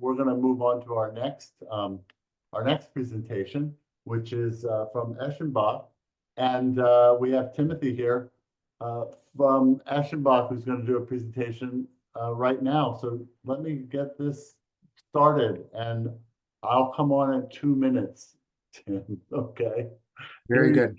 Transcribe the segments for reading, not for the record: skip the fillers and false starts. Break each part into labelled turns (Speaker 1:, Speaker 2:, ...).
Speaker 1: we're going to move on to our next presentation, which is from Eschenbach. And we have Timothy here from Eschenbach, who's going to do a presentation right now. So let me get this started, and I'll come on in 2 minutes, Tim. Okay.
Speaker 2: Very good.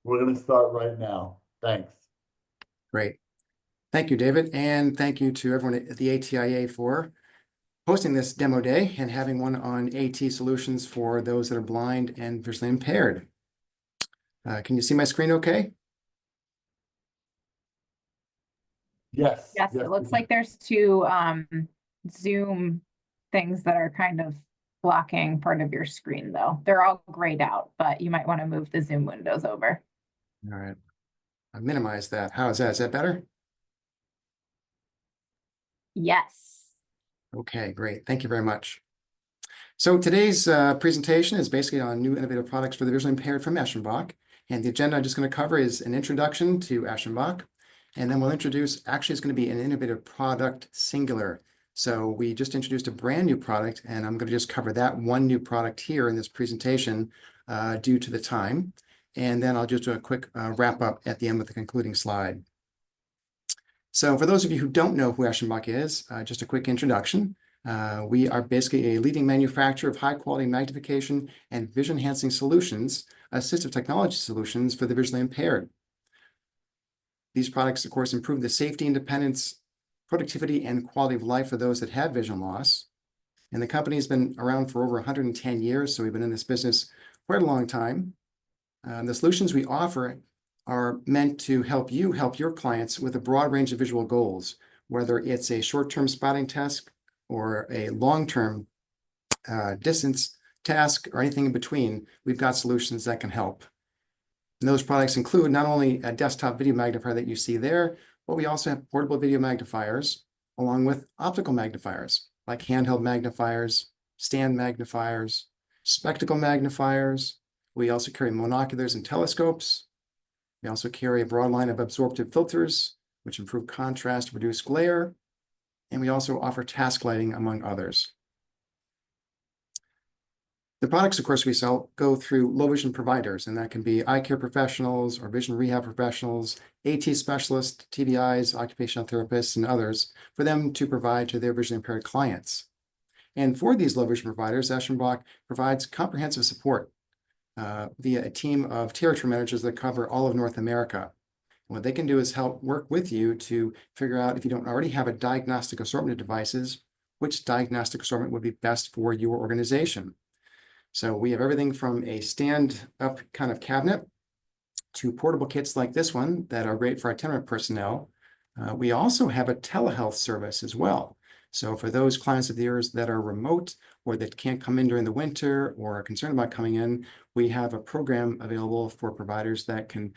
Speaker 1: We're going to start right now. Thanks.
Speaker 2: Great. Thank you, David. And thank you to everyone at the ATIA for hosting this demo day and having one on AT solutions for those that are blind and visually impaired. Can you see my screen okay?
Speaker 1: Yes.
Speaker 3: Yes, it looks like there's two Zoom things that are kind of blocking part of your screen, though. They're all grayed out, but you might want to move the Zoom windows over.
Speaker 2: All right. I minimized that. How is that? Is that better?
Speaker 3: Yes.
Speaker 2: Okay, great. Thank you very much. So today's presentation is basically on new innovative products for the visually impaired from Eschenbach. And the agenda I'm just going to cover is an introduction to Eschenbach. And then we'll introduce, actually it's going to be an innovative product singular. So we just introduced a brand new product, and I'm going to just cover that one new product here in this presentation due to the time. And then I'll just do a quick wrap up at the end with the concluding slide. So for those of you who don't know who Eschenbach is, just a quick introduction. We are basically a leading manufacturer of high-quality magnification and vision-enhancing solutions, assistive technology solutions for the visually impaired. These products, of course, improve the safety, independence, productivity, and quality of life for those that have vision loss. And the company has been around for over 110 years, so we've been in this business quite a long time. The solutions we offer are meant to help you help your clients with a broad range of visual goals, whether it's a short-term spotting task or a long-term distance task or anything in between. We've got solutions that can help. And those products include not only a desktop video magnifier that you see there, but we also have portable video magnifiers along with optical magnifiers like handheld magnifiers, stand magnifiers, spectacle magnifiers. We also carry monoculars and telescopes. We also carry a broad line of absorptive filters, which improve contrast, reduce glare. And we also offer task lighting, among others. The products, of course, we sell go through low vision providers, and that can be eye care professionals or vision rehab professionals, AT specialists, TVIs, occupational therapists, and others, for them to provide to their visually impaired clients. And for these low vision providers, Eschenbach provides comprehensive support via a team of territory managers that cover all of North America. What they can do is help work with you to figure out, if you don't already have a diagnostic assortment of devices, which diagnostic assortment would be best for your organization. So we have everything from a stand-up kind of cabinet to portable kits like this one that are great for itinerant personnel. We also have a telehealth service as well. So for those clients of yours that are remote or that can't come in during the winter or are concerned about coming in, we have a program available for providers that can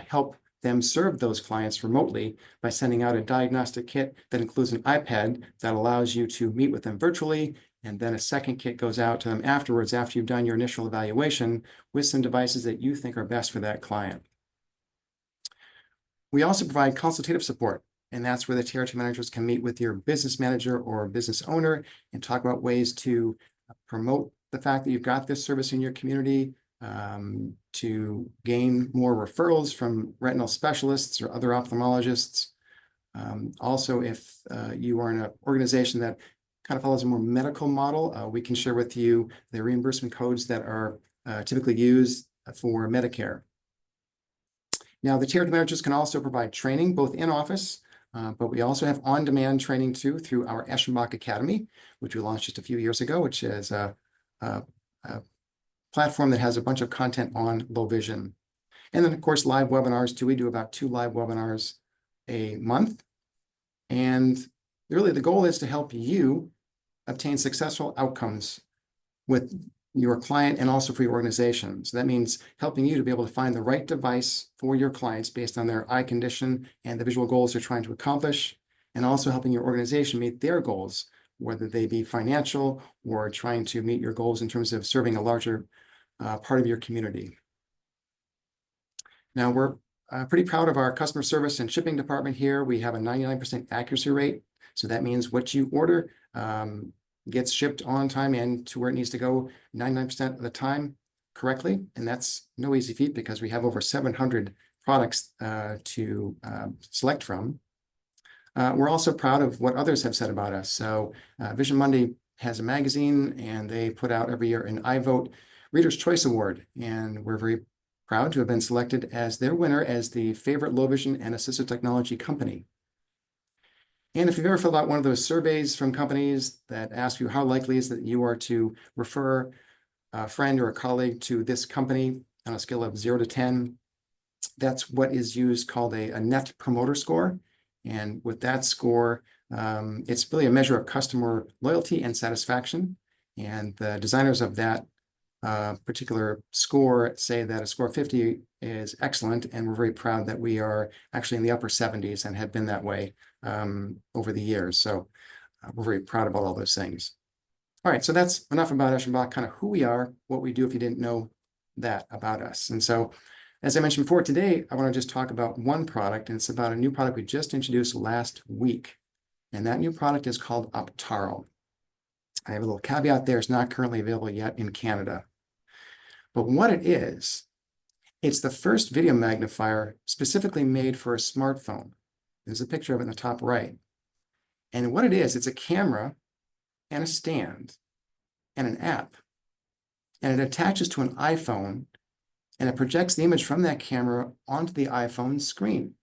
Speaker 2: help them serve those clients remotely by sending out a diagnostic kit that includes an iPad that allows you to meet with them virtually. And then a second kit goes out to them afterwards, after you've done your initial evaluation, with some devices that you think are best for that client. We also provide consultative support, and that's where the territory managers can meet with your business manager or business owner and talk about ways to promote the fact that you've got this service in your community, to gain more referrals from retinal specialists or other ophthalmologists. Also, if you are in an organization that kind of follows a more medical model, we can share with you the reimbursement codes that are typically used for Medicare. Now, the territory managers can also provide training both in office, but we also have on-demand training too through our Eschenbach Academy, which we launched just a few years ago, which is a platform that has a bunch of content on low vision. And then, of course, live webinars too. We do about 2 live webinars a month. And really, the goal is to help you obtain successful outcomes with your client and also for your organization. So that means helping you to be able to find the right device for your clients based on their eye condition and the visual goals they're trying to accomplish, and also helping your organization meet their goals, whether they be financial or trying to meet your goals in terms of serving a larger part of your community. Now, we're pretty proud of our customer service and shipping department here. We have a 99% accuracy rate. So that means what you order, gets shipped on time and to where it needs to go 99% of the time correctly. And that's no easy feat because we have over 700 products to select from. We're also proud of what others have said about us. So Vision Monday has a magazine, and they put out every year an iVote Reader's Choice Award. And we're very proud to have been selected as their winner as the favorite low vision and assistive technology company. And if you've ever filled out one of those surveys from companies that ask you how likely is that you are to refer a friend or a colleague to this company on a scale of 0 to 10, that's what is used called a net promoter score. And with that score, it's really a measure of customer loyalty and satisfaction. And the designers of that particular score say that a score of 50 is excellent. And we're very proud that we are actually in the upper 70s and have been that way over the years. So we're very proud about all those things. All right, so that's enough about Eschenbach, kind of who we are, what we do if you didn't know that about us. And so, as I mentioned before, today, I want to just talk about one product, and it's about a new product we just introduced last week. And that new product is called Aptaro. I have a little caveat there, it's not currently available yet in Canada. But what it is, it's the first video magnifier specifically made for a smartphone. There's a picture of it in the top right. And what it is, it's a camera and a stand and an app. And it attaches to an iPhone, and it projects the image from that camera onto the iPhone screen.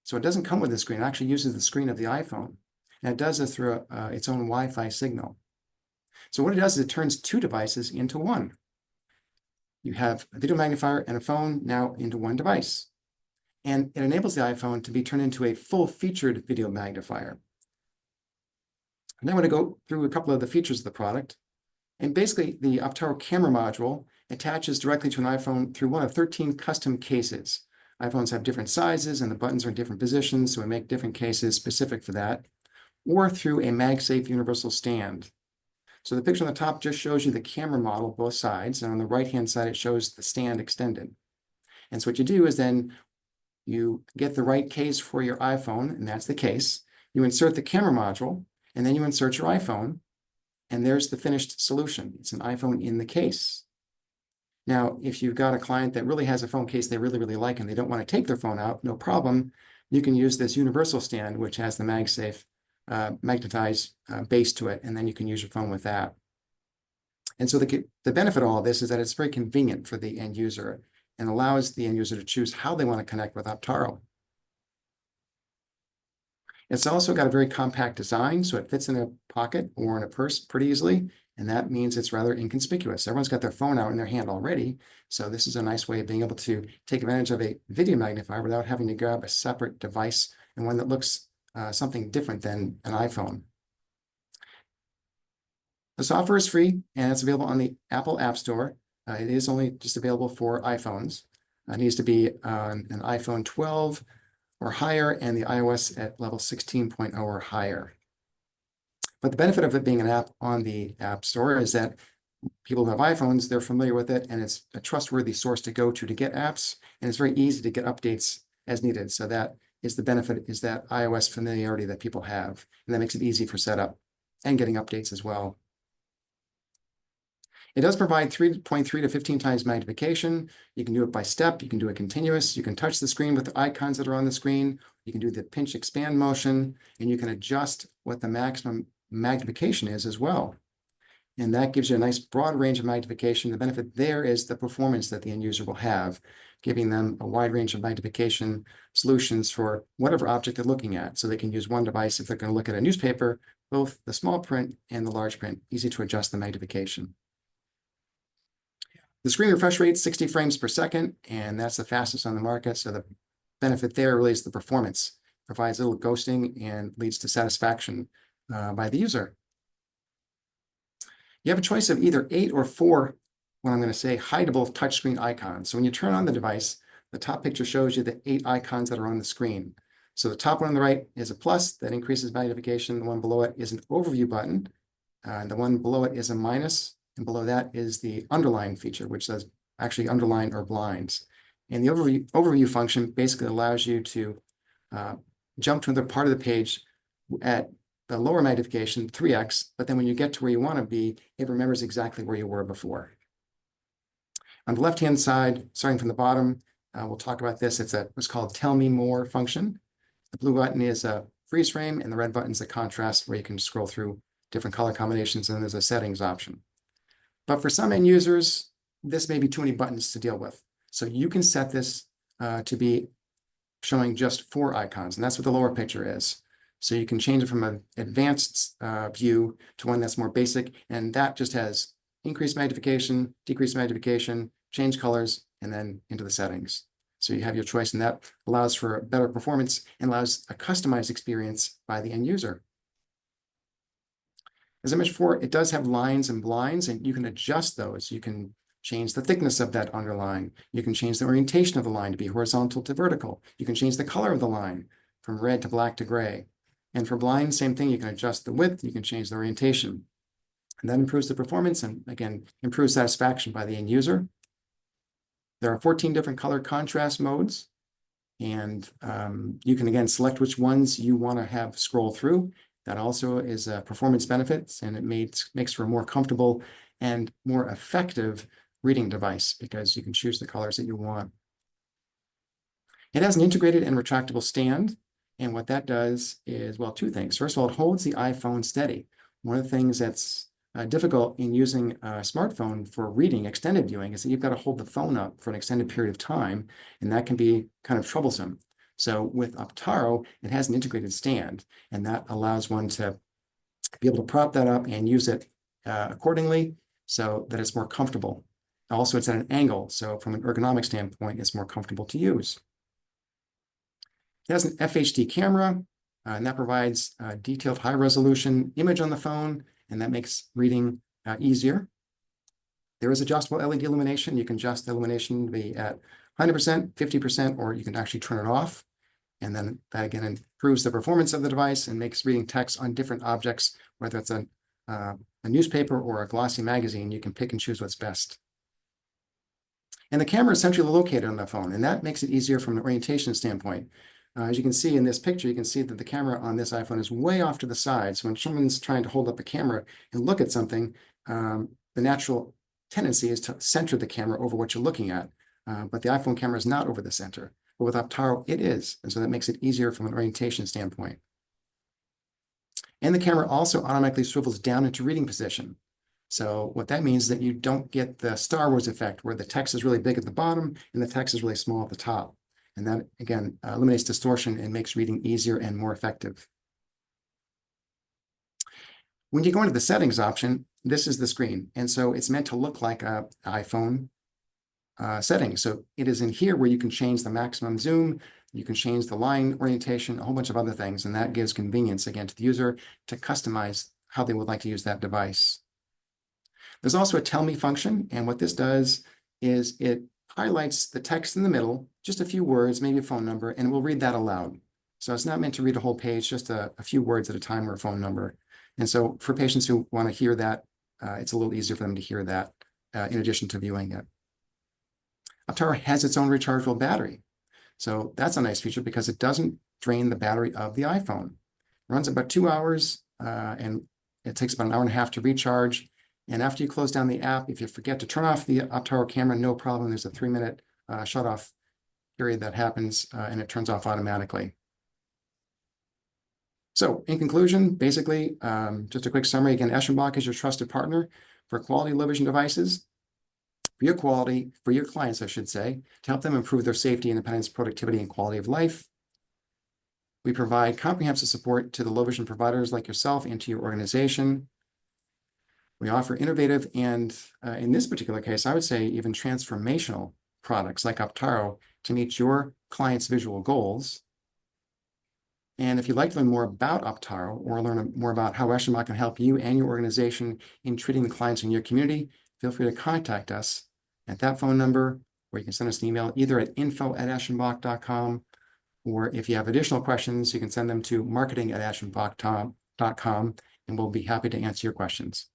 Speaker 2: So it doesn't come with the screen, it actually uses the screen of the iPhone. And it does this through its own Wi-Fi signal. So what it does is it turns two devices into one. You have a video magnifier and a phone now into one device. And it enables the iPhone to be turned into a full-featured video magnifier. And I'm going to go through a couple of the features of the product. And basically, the Aptaro camera module attaches directly to an iPhone through one of 13 custom cases. iPhones have different sizes, and the buttons are in different positions, so we make different cases specific for that, or through a MagSafe universal stand. So the picture on the top just shows you the camera model, both sides, and on the right-hand side, it shows the stand extended. And so what you do is then you get the right case for your iPhone, and that's the case. You insert the camera module, and then you insert your iPhone, and there's the finished solution. It's an iPhone in the case. Now, if you've got a client that really has a phone case they really, really like, and they don't want to take their phone out, no problem. You can use this universal stand, which has the MagSafe magnetized base to it, and then you can use your phone with that. And so the benefit of all this is that it's very convenient for the end user and allows the end user to choose how they want to connect with Aptaro. It's also got a very compact design, so it fits in a pocket or in a purse pretty easily, and that means it's rather inconspicuous. Everyone's got their phone out in their hand already, so this is a nice way of being able to take advantage of a video magnifier without having to grab a separate device and one that looks something different than an iPhone. The software is free, and it's available on the Apple App Store. It is only just available for iPhones. It needs to be on an iPhone 12 or higher, and the iOS at level 16.0 or higher. But the benefit of it being an app on the App Store is that people who have iPhones, they're familiar with it, and it's a trustworthy source to go to get apps, and it's very easy to get updates as needed. So that is the benefit, is that iOS familiarity that people have, and that makes it easy for setup and getting updates as well. It does provide 3.3 to 15 times magnification. You can do it by step. You can do it continuous. You can touch the screen with the icons that are on the screen. You can do the pinch expand motion, and you can adjust what the maximum magnification is as well. And that gives you a nice broad range of magnification. The benefit there is the performance that the end user will have, giving them a wide range of magnification solutions for whatever object they're looking at. So they can use one device if they're going to look at a newspaper, both the small print and the large print, easy to adjust the magnification. The screen refresh rate is 60 frames per second, and that's the fastest on the market. So the benefit there really is the performance. It provides a little ghosting and leads to satisfaction by the user. You have a choice of either 8 or 4, what I'm going to say, hideable touchscreen icons. So when you turn on the device, the top picture shows you the 8 icons that are on the screen. So the top one on the right is a plus that increases magnification. The one below it is an overview button. And the one below it is a minus. And below that is the underline feature, which says actually underline or blinds. And the overview function basically allows you to jump to another part of the page at the lower magnification, 3x, but then when you get to where you want to be, it remembers exactly where you were before. On the left-hand side, starting from the bottom, we'll talk about this. It's what's called Tell Me More function. The blue button is a freeze frame, and the red button is a contrast where you can scroll through different color combinations, and then there's a settings option. But for some end users, this may be too many buttons to deal with. So you can set this to be showing just 4 icons, and that's what the lower picture is. So you can change it from an advanced view to one that's more basic, and that just has increased magnification, decreased magnification, change colors, and then into the settings. So you have your choice, and that allows for better performance and allows a customized experience by the end user. As I mentioned before, it does have lines and blinds, and you can adjust those. You can change the thickness of that underline. You can change the orientation of the line to be horizontal to vertical. You can change the color of the line from red to black to gray. And for blinds, same thing. You can adjust the width. You can change the orientation. And that improves the performance and, again, improves satisfaction by the end user. There are 14 different color contrast modes. And you can, again, select which ones you want to have scroll through. That also is a performance benefits, and it makes for a more comfortable and more effective reading device because you can choose the colors that you want. It has an integrated and retractable stand. And what that does is, well, 2 things. First of all, it holds the iPhone steady. One of the things that's difficult in using a smartphone for reading extended viewing is that you've got to hold the phone up for an extended period of time, and that can be kind of troublesome. So with Aptaro, it has an integrated stand, and that allows one to be able to prop that up and use it accordingly so that it's more comfortable. Also, it's at an angle, so from an ergonomic standpoint, it's more comfortable to use. It has an FHD camera, and that provides a detailed high-resolution image on the phone, and that makes reading easier. There is adjustable LED illumination. You can adjust the illumination to be at 100%, 50%, or you can actually turn it off. And then that, again, improves the performance of the device and makes reading text on different objects, whether it's a newspaper or a glossy magazine. You can pick and choose what's best. And the camera is centrally located on the phone, and that makes it easier from an orientation standpoint. As you can see in this picture, you can see that the camera on this iPhone is way off to the side. So when someone's trying to hold up a camera and look at something, the natural tendency is to center the camera over what you're looking at. But the iPhone camera is not over the center. But with Aptaro, it is. And so that makes it easier from an orientation standpoint. And the camera also automatically swivels down into reading position. So what that means is that you don't get the Star Wars effect where the text is really big at the bottom and the text is really small at the top. And that, again, eliminates distortion and makes reading easier and more effective. When you go into the settings option, this is the screen. And so it's meant to look like an iPhone setting. So it is in here where you can change the maximum zoom, you can change the line orientation, a whole bunch of other things. And that gives convenience, again, to the user to customize how they would like to use that device. There's also a Tell Me function. And what this does is it highlights the text in the middle, just a few words, maybe a phone number, and we'll read that aloud. So it's not meant to read a whole page, just a few words at a time or a phone number. And so for patients who want to hear that, it's a little easier for them to hear that in addition to viewing it. Aptaro has its own rechargeable battery. So that's a nice feature because it doesn't drain the battery of the iPhone. It runs about 2 hours and it takes about 1.5 hours to recharge. And after you close down the app, if you forget to turn off the Aptaro camera, no problem. There's a 3-minute shut-off period that happens and it turns off automatically. So in conclusion, basically, just a quick summary. Again, Eschenbach is your trusted partner for quality low vision devices. For your clients, I should say, to help them improve their safety, independence, productivity, and quality of life. We provide comprehensive support to the low vision providers like yourself and to your organization. We offer innovative and, in this particular case, I would say even transformational products like Aptaro to meet your clients' visual goals. And if you'd like to learn more about Aptaro or learn more about how Eschenbach can help you and your organization in treating the clients in your community, feel free to contact us at that phone number, or you can send us an email either at info@eschenbach.com, or if you have additional questions, you can send them to marketing@eschenbach.com, and we'll be happy to answer your questions.